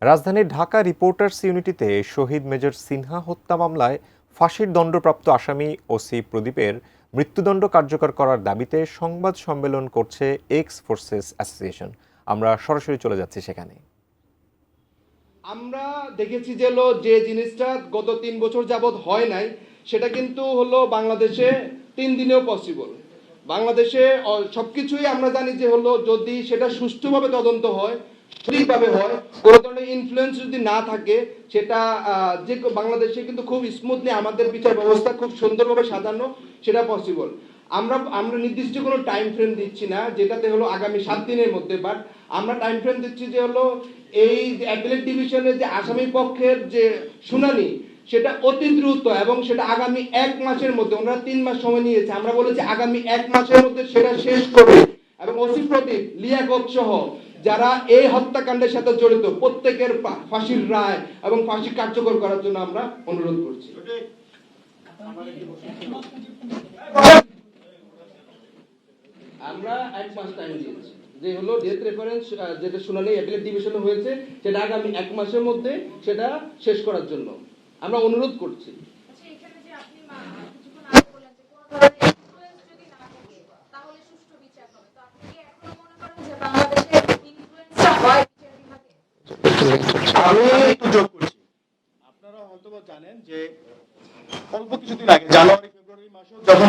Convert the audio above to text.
রাজধানীর ঢাকা রিপোর্টার্স ইউনিটিতে শহীদ মেজর সিনহা হত্যা মামলায় ফাঁসির দণ্ডপ্রাপ্ত আসামি ওসি প্রদীপের মৃত্যুদণ্ড কার্যকর করার দাবিতে সংবাদ সম্মেলন করছে এক্স ফোর্সেস অ্যাসোসিয়েশন। আমরা সরাসরি চলে যাচ্ছি সেখানে। আমরা দেখেছি যে যে জিনিসটা গত ৩ বছর যাবৎ হয় নাই, সেটা কিন্তু হলো বাংলাদেশে ৩ দিনেও পসিবল। বাংলাদেশে সবকিছুই আমরা জানি যে যদি সেটা সুষ্ঠুভাবে তদন্ত হয়, সঠিকভাবে হয়, কোনো ধরনের ইনফ্লুয়েন্স যদি না থাকে, সেটা যে বাংলাদেশে কিন্তু খুব স্মুথলি আমাদের বিচার ব্যবস্থা খুব সুন্দরভাবে সাজানো, সেটা পসিবল। আমরা নির্দিষ্ট কোনো টাইম ফ্রেম দিচ্ছি না, যেটাতে আগামী 7 দিনের মধ্যে, বাট আমরা টাইম ফ্রেম দিচ্ছি যে এই অ্যাপিলেট ডিভিশনের যে আসামি পক্ষের যে শুনানি, সেটা অতি দ্রুত এবং সেটা আগামী 1 মাসের মধ্যে। ওনারা 3 মাস সময় নিয়েছে, আমরা বলেছি আগামী 1 মাসের মধ্যে সেটা শেষ করে এবং ওসি প্রদীপ, লিয়াকত সহ যারা এই হত্যাকাণ্ডের সাথে জড়িত প্রত্যেকের ফাঁসির রায় এবং ফাঁসি কার্যকর করার জন্য আমরা অনুরোধ করছি। আমরা 1 মাস টাইম দিয়েছি, যে ডেথ রেফারেন্স যেটা শুনানি অ্যাপিলেট ডিভিশনে হয়েছে, সেটা আগামী 1 মাসের মধ্যে সেটা শেষ করার জন্য আমরা অনুরোধ করছি। আমি একটু যোগ করছি। আপনারা হয়তো জানেন যে অল্প কিছুদিন আগে জানুয়ারি ফেব্রুয়ারি মাসে যখন